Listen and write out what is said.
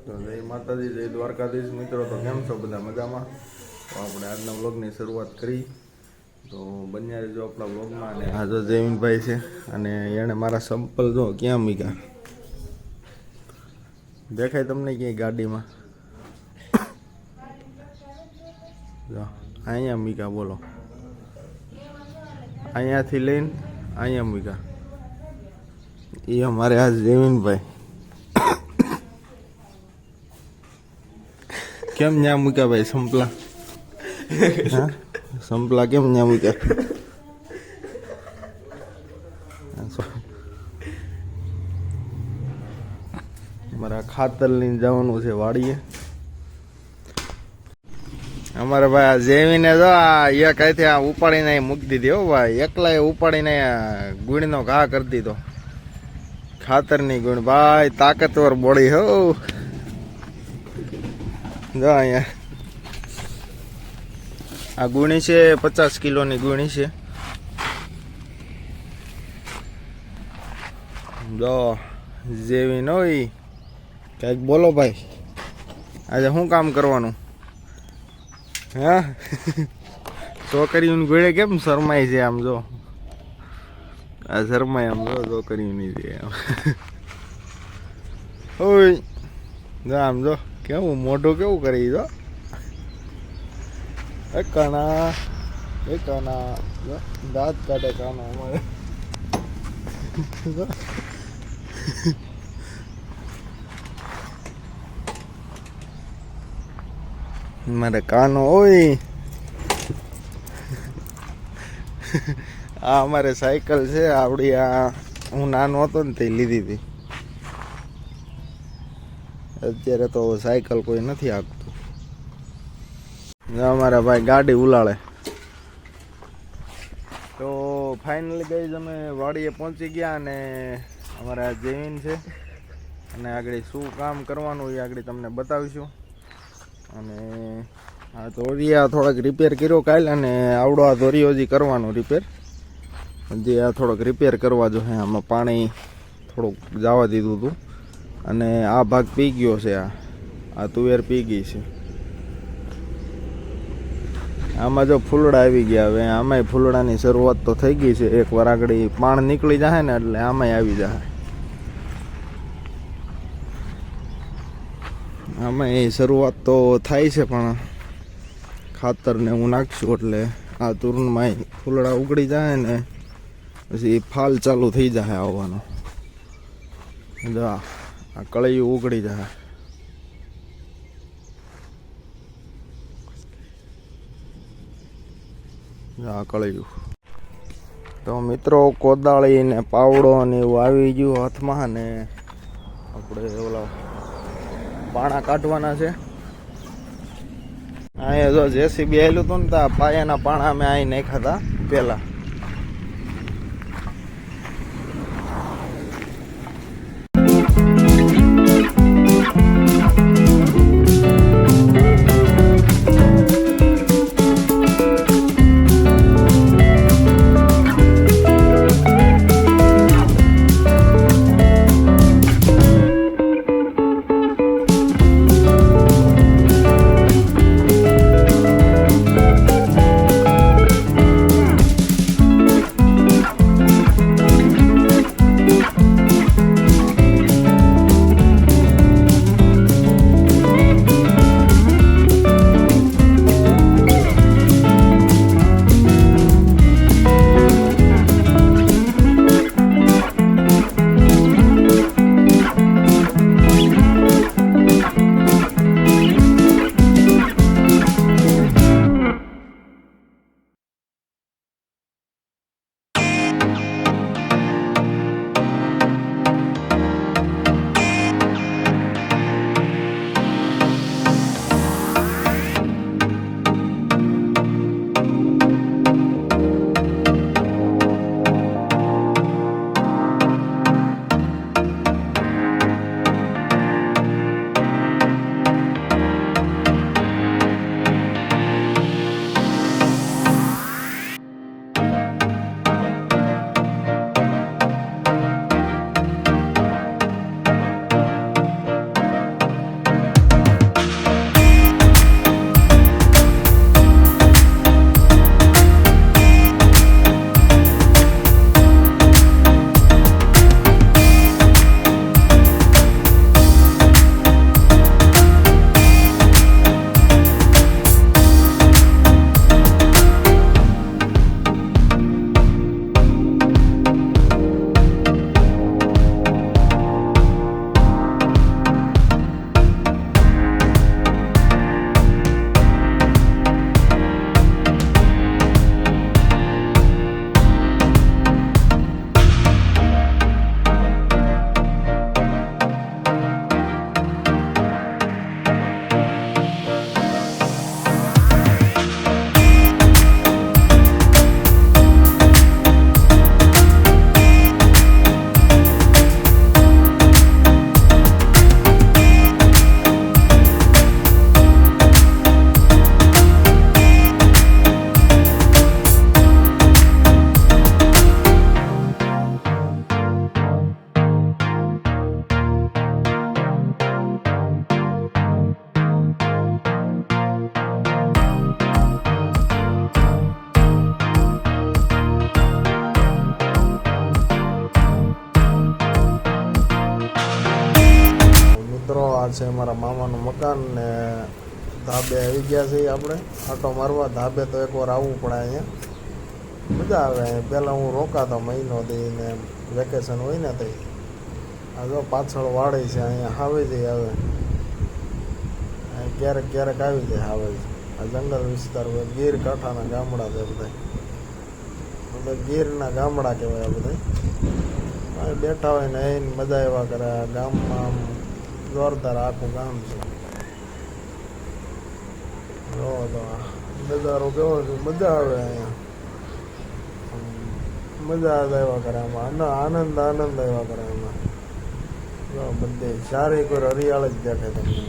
તો જય માતાજી, જય દ્વારકાધીશ મિત્રો. તો કેમ છો બધા? મજામાં? તો આપણે આજના વ્લોગની શરૂઆત કરી. તો બન્યા રહેજો આપણા વ્લોગમાં. અને આ જો જયવીનભાઈ છે અને એણે મારા સંપલ જો ક્યાં મૂક્યા દેખાય તમને ક્યાંય ગાડીમાં? જો અહીંયા મૂક્યા, બોલો. અહીંયાથી લઈને અહીંયા મૂક્યા. એ અમારે આ જયવીનભાઈ કેમ ન્યા મૂક્યા ભાઈ સંપલા? હા, સંપલા કેમ ન્યા મૂક્યા? અમારા ખાતર લઈને જવાનું છે વાડીએ. અમારે ભાઈ આ જેવીને જો આ એક અહીંથી આ ઉપાડીને મૂકી દીધી. હો ભાઈ, એકલા ઉપાડીને ગુણનો ઘા કરી દીધો. ખાતરની ગુણ ભાઈ, તાકતવર બોડી હો. જો અહીંયા આ ગુણી છે, 50 કિલોની ગુણી છે. જો જેવી નોઈ કઈક બોલો ભાઈ, આજે શું કામ કરવાનું? હા, છોકરીઓની ગોળે કેમ શરમાય છે આમ? જો આ શરમાય આમ, જો છોકરીઓની છે આમ. ઓય જો આમ, જો કેવું મોઢું કેવું કરી દો. કાના એ કાના દાંત કાઢે કાના અમારે. મારે કાનો હોય. આ અમારે સાયકલ છે આવડી. આ હું નાનો હતો ને તે લીધી હતી. અત્યારે તો સાયકલ કોઈ નથી હાંકતું. અમારા ભાઈ ગાડી ઉલાળે. તો ફાઇનલી ગઈ અમે વાડીએ પહોંચી ગયા. અને અમારા જૈન છે અને આગળ શું કામ કરવાનું એ આગળ તમને બતાવીશું. અને આ ધોરિયા થોડાક રિપેર કર્યો કાલે. અને આવડો આ ધોરિયો હજી કરવાનું રિપેર. હજી આ થોડોક રિપેર કરવા જો. આમાં પાણી થોડુંક જવા દીધું હતું. અને આ ભાગ પી ગયો છે. આ તુવેર પી ગઈ છે. આમાં જો ફૂલડા આવી ગયા. હવે આમાંય ફૂલડાની શરૂઆત તો થઈ ગઈ છે. એકવાર આગળ પાણ નીકળી જાય ને એટલે આમાંય આવી જાય. આમાં એ શરૂઆત તો થાય છે, પણ ખાતર ને હું નાખશું એટલે આ તુરણમાં ફૂલડા ઉગડી જાય ને પછી ફાલ ચાલુ થઈ જાય આવવાનો. આ કળિયું ઉગડી જાય. આ કળિયું તો મિત્રો કોદાળી ને પાવડો ને એવું આવી ગયું હાથમાં. ને આપણે ઓલા પાણા કાઢવાના છે. અહીંયા જો જેસીબી આવેલું હતું ને તો પાયાના પાણા અમે અહીં નાખ્યા હતા પેલા. મિત્રો આ છે મારા મામાનું મકાન ને ધાબે આવી ગયા છે આપણે આટો મારવા. ધાબે તો એકવાર આવવું પડે અહીંયા, મજા આવે અહીંયા. પહેલાં હું રોકાતો મહિનો દઈને, વેકેશન હોય ને તે. આ જો પાછળ વાડી છે, અહીંયા હાવે જઈ આવે, ક્યારેક ક્યારેક આવી જાય હાવે. આ જંગલ વિસ્તાર હોય, ગીર કાંઠાના ગામડા છે બધા, ગીરના ગામડા કહેવાય આ બધા. અહીં બેઠા હોય ને એને મજા એવા કરે. આ ગામમાં આમ જોરદાર આખું ગામ છે. જો તો નજારો કેવો છે, મજા આવે અહીંયા, મજા આવ્યા કરે આમાં, આનંદ આવ્યા કરે એમાં. બધે ચારે કોઈ હરિયાળ જ દેખાય તમને.